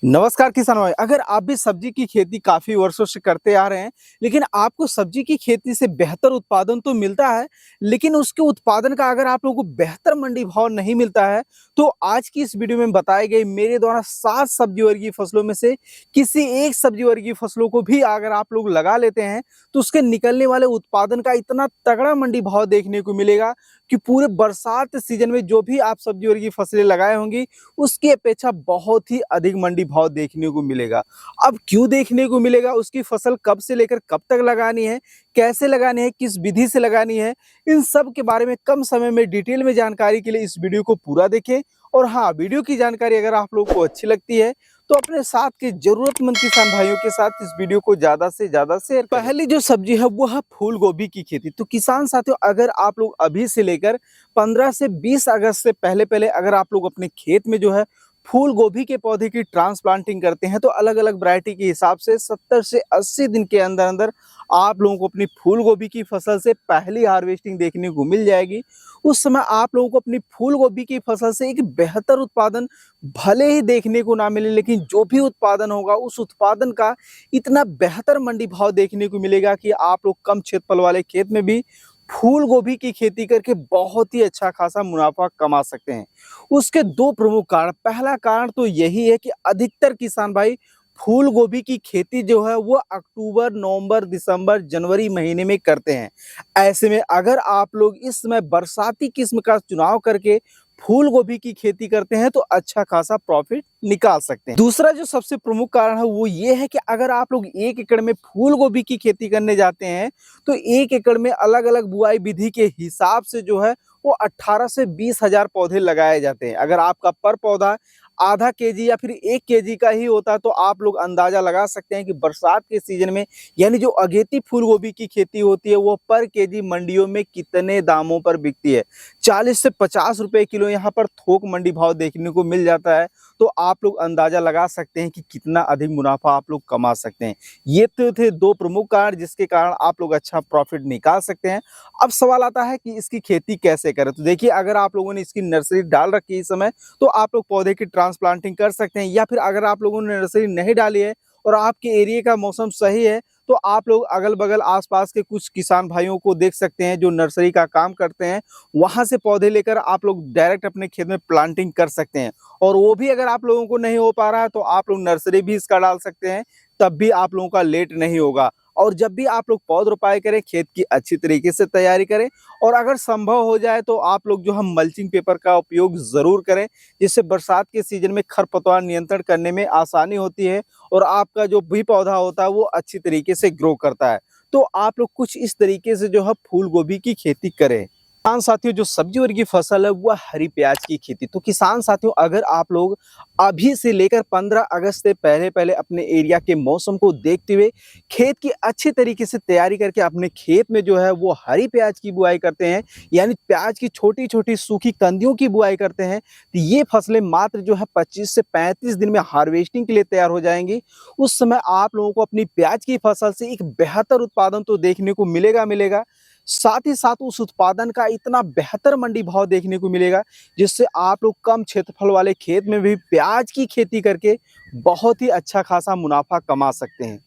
नमस्कार किसान भाई। अगर आप भी सब्जी की खेती काफी वर्षों से करते आ रहे हैं, लेकिन आपको सब्जी की खेती से बेहतर उत्पादन तो मिलता है, लेकिन उसके उत्पादन का अगर आप लोगों को बेहतर मंडी भाव नहीं मिलता है, तो आज की इस वीडियो में बताए गए मेरे द्वारा 7 सब्जी वर्गीय फसलों में से किसी एक सब्जी वर्गीय फसलों को भी अगर आप लोग लगा लेते हैं, तो उसके निकलने वाले उत्पादन का इतना तगड़ा मंडी भाव देखने को मिलेगा कि पूरे बरसात सीजन में जो भी आप सब्जी वर्गीय फसलें लगाए होंगी, उसकी अपेक्षा बहुत ही अधिक मंडी भाव देखने को मिलेगा। अब क्यों देखने को मिलेगा, उसकी फसल कब से लेकर कब तक लगानी है, कैसे लगानी है, किस विधि से लगानी है, इन सब के बारे में कम समय में डिटेल में जानकारी के लिए इस वीडियो को पूरा देखें। और हाँ, वीडियो की जानकारी अगर आप लोगों को अच्छी लगती है तो अपने साथ के जरूरतमंद किसान भाइयों के साथ इस वीडियो को ज्यादा से ज्यादा शेयर करें। पहली जो सब्जी है वो है फूल गोभी की खेती। तो किसान साथियों, अगर आप लोग अभी से लेकर 15 से 20 अगस्त से पहले पहले अगर आप लोग अपने खेत में जो है फूल गोभी के पौधे की ट्रांसप्लांटिंग करते हैं, तो अलग अलग वैरायटी के हिसाब से 70 से 80 दिन के अंदर अंदर आप लोगों को अपनी फूल गोभी की फसल से पहली हार्वेस्टिंग देखने को मिल जाएगी। उस समय आप लोगों को अपनी फूल गोभी की फसल से एक बेहतर उत्पादन भले ही देखने को ना मिले, लेकिन जो भी उत्पादन होगा उस उत्पादन का इतना बेहतर मंडी भाव देखने को मिलेगा कि आप लोग कम क्षेत्रफल वाले खेत में भी फूल गोभी की खेती करके बहुत ही अच्छा खासा मुनाफा कमा सकते हैं। उसके दो प्रमुख कारण, पहला कारण तो यही है कि अधिकतर किसान भाई फूल गोभी की खेती जो है वो अक्टूबर, नवंबर, दिसंबर, जनवरी महीने में करते हैं। ऐसे में अगर आप लोग इस समय बरसाती किस्म का चुनाव करके फूल गोभी की खेती करते हैं, तो अच्छा खासा प्रॉफिट निकाल सकते हैं। दूसरा जो सबसे प्रमुख कारण है वो ये है कि अगर आप लोग 1 एकड़ में फूल गोभी की खेती करने जाते हैं, तो 1 एकड़ में अलग अलग बुआई विधि के हिसाब से जो है वो 18 से 20 हजार पौधे लगाए जाते हैं। अगर आपका पर पौधा आधा केजी या फिर 1 केजी का ही होता है, तो आप लोग अंदाजा लगा सकते हैं कि बरसात के सीजन में यानी जो अगेती फूल गोभी की खेती होती है वो पर केजी मंडियों में कितने दामों पर बिकती है। 40 से 50 रुपए किलो यहाँ पर थोक मंडी भाव देखने को मिल जाता है। तो आप लोग अंदाजा लगा सकते हैं कि कितना अधिक मुनाफा आप लोग कमा सकते हैं। ये तो थे दो प्रमुख कारण जिसके कारण आप लोग अच्छा प्रॉफिट निकाल सकते हैं। अब सवाल आता है कि इसकी खेती कैसे करें। तो देखिए, अगर आप लोगों ने इसकी नर्सरी डाल रखी है इस समय, तो आप लोग पौधे की ट्रांसप्लांटिंग कर सकते हैं। या फिर अगर आप लोगों ने नर्सरी नहीं डाली है और आपके एरिया का मौसम सही है, तो आप लोग अगल बगल आसपास के कुछ किसान भाइयों को देख सकते हैं जो नर्सरी का काम करते हैं। वहां से पौधे लेकर आप लोग डायरेक्ट अपने खेत में प्लांटिंग कर सकते हैं। और वो भी अगर आप लोगों को नहीं हो पा रहा है, तो आप लोग नर्सरी भी इसका डाल सकते हैं, तब भी आप लोगों का लेट नहीं होगा। और जब भी आप लोग पौध रोपाई करें, खेत की अच्छी तरीके से तैयारी करें। और अगर संभव हो जाए तो आप लोग जो हम मल्चिंग पेपर का उपयोग जरूर करें, जिससे बरसात के सीजन में खरपतवार नियंत्रण करने में आसानी होती है और आपका जो भी पौधा होता है वो अच्छी तरीके से ग्रो करता है। तो आप लोग कुछ इस तरीके से जो है फूल गोभी की खेती करें। किसान साथियों, जो सब्जी वर्गीय फसल है वह हरी प्याज की खेती। तो किसान साथियों, अगर आप लोग अभी से लेकर 15 अगस्त से पहले पहले अपने एरिया के मौसम को देखते हुए खेत की अच्छी तरीके से तैयारी करके अपने खेत में जो है वो हरी प्याज की बुआई करते हैं, यानी प्याज की छोटी छोटी सूखी कंदियों की बुआई करते हैं, तो ये फसलें मात्र जो है 25 से 35 दिन में हार्वेस्टिंग के लिए तैयार हो जाएंगी। उस समय आप लोगों को अपनी प्याज की फसल से एक बेहतर उत्पादन तो देखने को मिलेगा, साथ ही साथ उस उत्पादन का इतना बेहतर मंडी भाव देखने को मिलेगा, जिससे आप लोग कम क्षेत्रफल वाले खेत में भी प्याज की खेती करके बहुत ही अच्छा खासा मुनाफा कमा सकते हैं।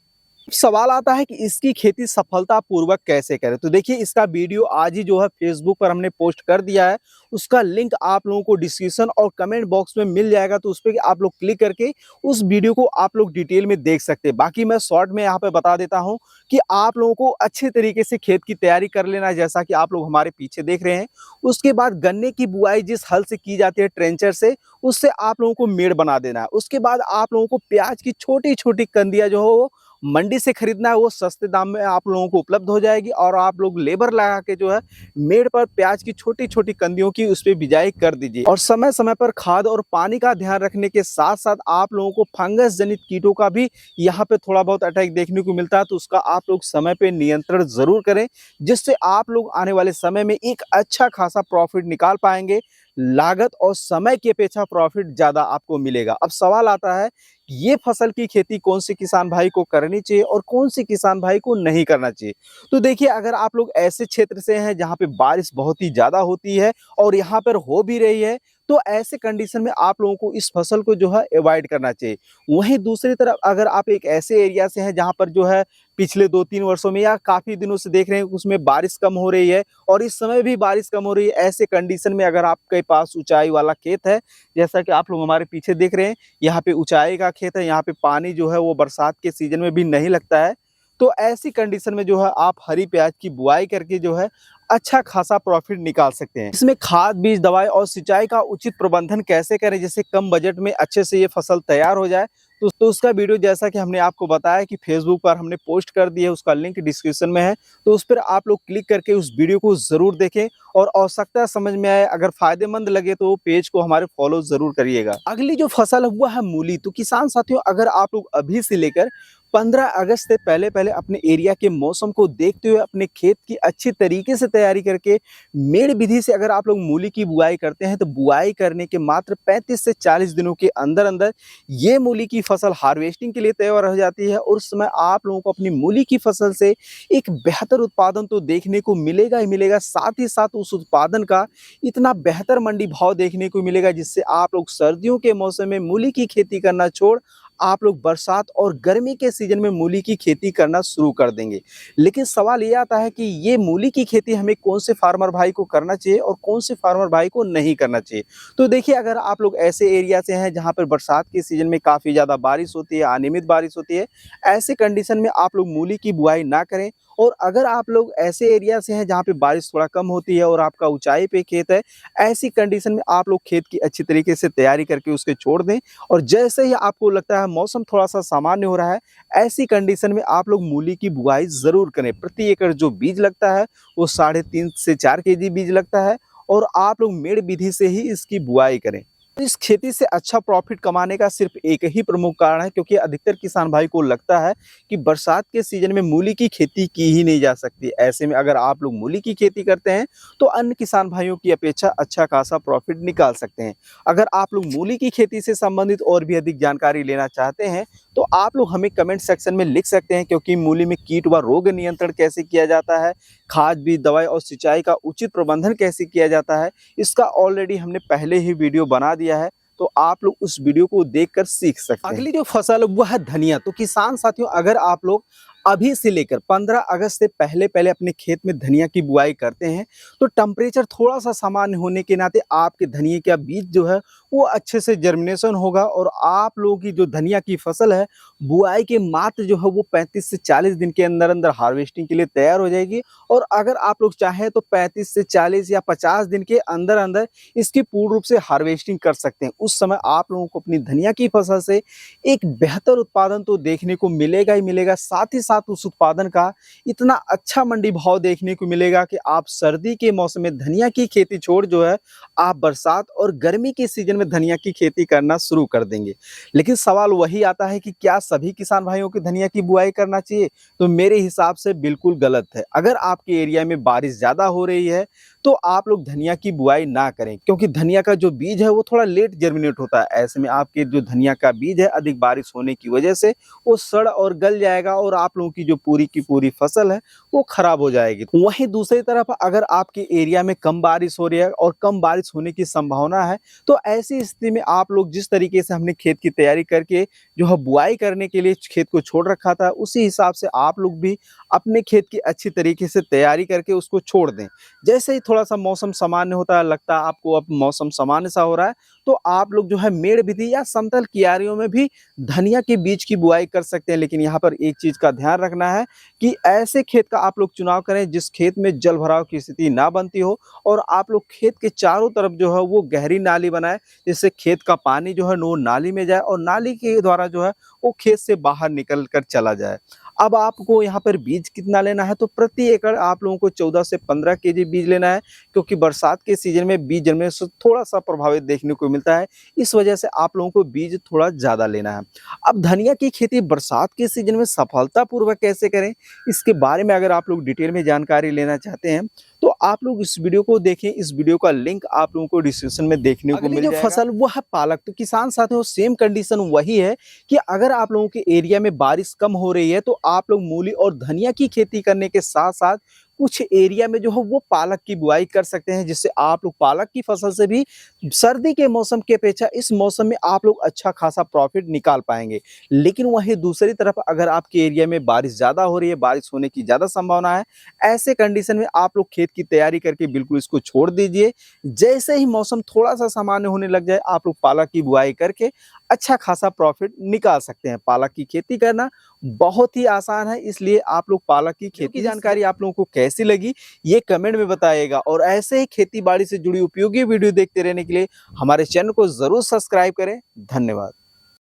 सवाल आता है कि इसकी खेती सफलतापूर्वक कैसे करें। तो देखिए, इसका वीडियो आज ही जो है फेसबुक पर हमने पोस्ट कर दिया है। उसका लिंक आप लोगों को डिस्क्रिप्शन और कमेंट बॉक्स में मिल जाएगा, तो उस पर आप लोग क्लिक करके उस वीडियो को आप लोग डिटेल में देख सकते हैं। बाकी मैं शॉर्ट में यहाँ पे बता देता हूँ कि आप लोगों को अच्छे तरीके से खेत की तैयारी कर लेना है, जैसा कि आप लोग हमारे पीछे देख रहे हैं। उसके बाद गन्ने की बुआई जिस हल से की जाती है, ट्रेंचर से, उससे आप लोगों को मेड़ बना देना है। उसके बाद आप लोगों को प्याज की छोटी छोटी कंदियां जो हो मंडी से खरीदना है, वो सस्ते दाम में आप लोगों को उपलब्ध हो जाएगी। और आप लोग लेबर लगा के जो है मेड़ पर प्याज की छोटी छोटी कंदियों की उस पर बिजाई कर दीजिए। और समय समय पर खाद और पानी का ध्यान रखने के साथ साथ आप लोगों को फंगस जनित कीटों का भी यहाँ पे थोड़ा बहुत अटैक देखने को मिलता है, तो उसका आप लोग समय पे नियंत्रण जरूर करें, जिससे आप लोग आने वाले समय में एक अच्छा खासा प्रॉफिट निकाल पाएंगे। लागत और समय की अपेक्षा प्रॉफिट ज्यादा आपको मिलेगा। अब सवाल आता है, ये फसल की खेती कौन से किसान भाई को करनी चाहिए और कौन से किसान भाई को नहीं करना चाहिए। तो देखिए, अगर आप लोग ऐसे क्षेत्र से हैं जहाँ पे बारिश बहुत ही ज्यादा होती है और यहाँ पर हो भी रही है, तो ऐसे कंडीशन में आप लोगों को इस फसल को जो है अवॉइड करना चाहिए। वहीं दूसरी तरफ अगर आप एक ऐसे एरिया से हैं जहाँ पर जो है पिछले 2-3 वर्षों में या काफ़ी दिनों से देख रहे हैं कि उसमें बारिश कम हो रही है और इस समय भी बारिश कम हो रही है, ऐसे कंडीशन में अगर आपके पास ऊँचाई वाला खेत है, जैसा कि आप लोग हमारे पीछे देख रहे हैं, यहाँ पे ऊँचाई का खेत है, यहाँ पे पानी जो है वो बरसात के सीज़न में भी नहीं लगता है। तो ऐसी कंडीशन में जो है आप हरी प्याज़ की बुआई करके जो है अच्छा खासा प्रॉफ़िट निकाल सकते हैं। इसमें खाद, बीज, दवाई और सिंचाई का उचित प्रबंधन कैसे करें जिससे कम बजट में अच्छे से ये फसल तैयार हो जाए, तो उसका वीडियो जैसा कि हमने आपको बताया कि फ़ेसबुक पर हमने पोस्ट कर दी है, उसका लिंक डिस्क्रिप्शन में है। तो उस पर आप लोग क्लिक करके उस वीडियो को ज़रूर देखें और आवश्यकता समझ में आए, अगर फ़ायदेमंद लगे तो पेज को हमारे फॉलो ज़रूर करिएगा। अगली जो फसल है वो है मूली। तो किसान साथियों, अगर आप लोग अभी से लेकर 15 अगस्त से पहले-पहले अपने एरिया के मौसम को देखते हुए अपने खेत की अच्छी तरीके से तैयारी करके मेड़ विधि से अगर आप लोग मूली की बुआई करते हैं, तो बुआई करने के मात्र 35 से 40 दिनों के अंदर-अंदर ये मूली की फसल हार्वेस्टिंग के लिए तैयार हो जाती है और उस समय आप लोगों को अपनी मूली की फसल से एक बेहतर उत्पादन तो देखने को मिलेगा ही मिलेगा, साथ ही साथ उस उत्पादन का इतना बेहतर मंडी भाव देखने को मिलेगा जिससे आप लोग सर्दियों के मौसम में मूली की खेती करना छोड़ आप लोग बरसात और गर्मी के सीजन में मूली की खेती करना शुरू कर देंगे। लेकिन सवाल ये आता है कि ये मूली की खेती हमें कौन से फार्मर भाई को करना चाहिए और कौन से फार्मर भाई को नहीं करना चाहिए। तो देखिए, अगर आप लोग ऐसे एरिया से हैं जहाँ पर बरसात के सीजन में काफ़ी ज़्यादा बारिश होती है, अनियमित बारिश होती है, ऐसे कंडीशन में आप लोग मूली की बुआई ना करें। और अगर आप लोग ऐसे एरिया से हैं जहाँ पे बारिश थोड़ा कम होती है और आपका ऊंचाई पे खेत है, ऐसी कंडीशन में आप लोग खेत की अच्छी तरीके से तैयारी करके उसके छोड़ दें और जैसे ही आपको लगता है मौसम थोड़ा-सा सामान्य हो रहा है, ऐसी कंडीशन में आप लोग मूली की बुआई ज़रूर करें। प्रति एकड़ जो बीज लगता है, वो 3.5 से 4 केजी बीज लगता है और आप लोग मेड़ विधि से ही इसकी बुआई करें। इस खेती से अच्छा प्रॉफिट कमाने का सिर्फ एक ही प्रमुख कारण है, क्योंकि अधिकतर किसान भाई को लगता है कि बरसात के सीजन में मूली की खेती की ही नहीं जा सकती। ऐसे में अगर आप लोग मूली की खेती करते हैं तो अन्य किसान भाइयों की अपेक्षा अच्छा खासा प्रॉफिट निकाल सकते हैं। अगर आप लोग मूली की खेती से संबंधित और भी अधिक जानकारी लेना चाहते हैं तो आप लोग हमें कमेंट सेक्शन में लिख सकते हैं, क्योंकि मूली में कीट व रोग नियंत्रण कैसे किया जाता है, खाद, बीज, दवाई और सिंचाई का उचित प्रबंधन कैसे किया जाता है, इसका ऑलरेडी हमने पहले ही वीडियो बना दिया है। तो आप लोग उस वीडियो को देखकर सीख सकते हैं। अगली जो फसल है वो है धनिया। तो किसान साथियों, अगर आप लोग अभी से लेकर 15 अगस्त से पहले-पहले अपने खेत में धनिया की बुआई करते हैं, तो टेम्परेचर थोड़ा-सा सामान्य होने के नाते आपके धनिया का बीज जो है वो अच्छे से जर्मिनेशन होगा और आप लोगों की जो धनिया की फसल है, बुआई के मात्र जो है वो 35 से 40 दिन के अंदर-अंदर हार्वेस्टिंग के लिए तैयार हो जाएगी। और अगर आप लोग चाहें तो 35 से 40 या 50 दिन के अंदर-अंदर इसकी पूर्ण रूप से हार्वेस्टिंग कर सकते हैं। उस समय आप लोगों को अपनी धनिया की फसल से एक बेहतर उत्पादन तो देखने को मिलेगा ही मिलेगा, साथ ही साथ उस उत्पादन का इतना अच्छा मंडी भाव देखने को मिलेगा कि आप सर्दी के मौसम में धनिया की खेती छोड़ जो है आप बरसात और गर्मी के सीजन में धनिया की खेती करना शुरू कर देंगे। लेकिन सवाल वही आता है कि क्या सभी किसान भाइयों को धनिया की बुआई करना चाहिए? तो मेरे हिसाब से बिल्कुल गलत है। अगर आपके एरिया में बारिश ज़्यादा हो रही है तो आप लोग धनिया की बुआई ना करें, क्योंकि धनिया का जो बीज है वो थोड़ा लेट जर्मिनेट होता है। ऐसे में आपके जो धनिया का बीज है अधिक बारिश होने की वजह से वो सड़ और गल जाएगा और आप लोगों की जो पूरी की पूरी फसल है वो खराब हो जाएगी। वहीं दूसरी तरफ अगर आपके एरिया में कम बारिश हो रही है और कम बारिश होने की संभावना है, तो ऐसी स्थिति में आप लोग जिस तरीके से हमने खेत की तैयारी करके जो है बुआई करने के लिए खेत को छोड़ रखा था, उसी हिसाब से आप लोग भी अपने खेत की अच्छी तरीके से तैयारी करके उसको छोड़ दें। जैसे ही थोड़ा सा मौसम सामान्य होता है, लगता है आपको अब मौसम सामान्य सा हो रहा है, तो आप लोग जो है मेड़ विधि या समतल क्यारियों में भी धनिया के बीज की बुआई कर सकते हैं। लेकिन यहाँ पर एक चीज़ का ध्यान रखना है कि ऐसे खेत का आप लोग चुनाव करें जिस खेत में जल भराव की स्थिति ना बनती हो और आप लोग खेत के चारों तरफ जो है वो गहरी नाली बनाएं, जिससे खेत का पानी जो है वो नाली में जाए और नाली के द्वारा जो है वो खेत से बाहर निकल कर चला जाए। अब आपको यहाँ पर बीज कितना लेना है, तो प्रति एकड़ आप लोगों को 14 से 15 केजी बीज लेना है, क्योंकि बरसात के सीजन में बीज जलने से थोड़ा सा प्रभावित देखने को मिलता है। इस वजह से आप लोगों को बीज थोड़ा ज़्यादा लेना है। अब धनिया की खेती बरसात के सीजन में सफलतापूर्वक कैसे करें, इसके बारे में अगर आप लोग डिटेल में जानकारी लेना चाहते हैं तो आप लोग इस वीडियो को देखें। इस वीडियो का लिंक आप लोगों को डिस्क्रिप्शन में देखने को मिल जाएगा। फसल वो है पालक। तो किसान साथियों, सेम कंडीशन वही है कि अगर आप लोगों के एरिया में बारिश कम हो रही है तो आप लोग मूली और धनिया की खेती करने के साथ साथ कुछ एरिया में जो है वो पालक की बुआई कर सकते हैं, जिससे आप लोग पालक की फसल से भी सर्दी के मौसम की अपेक्षा इस मौसम में आप लोग अच्छा खासा प्रॉफिट निकाल पाएँगे। लेकिन वहीं दूसरी तरफ अगर आपके एरिया में बारिश ज़्यादा हो रही है, बारिश होने की ज़्यादा संभावना है, ऐसे कंडीशन में आप लोग खेत की तैयारी करके बिल्कुल इसको छोड़ दीजिए। जैसे ही मौसम थोड़ा-सा सामान्य होने लग जाए, आप लोग पालक की बुआई करके अच्छा खासा प्रॉफिट निकाल सकते हैं। पालक की खेती करना बहुत ही आसान है, इसलिए आप लोग पालक की खेती की जानकारी आप लोगों को कैसी लगी, ये कमेंट में बताइएगा और ऐसे ही खेती-बाड़ी से जुड़ी उपयोगी वीडियो देखते रहने के लिए हमारे चैनल को ज़रूर सब्सक्राइब करें। धन्यवाद।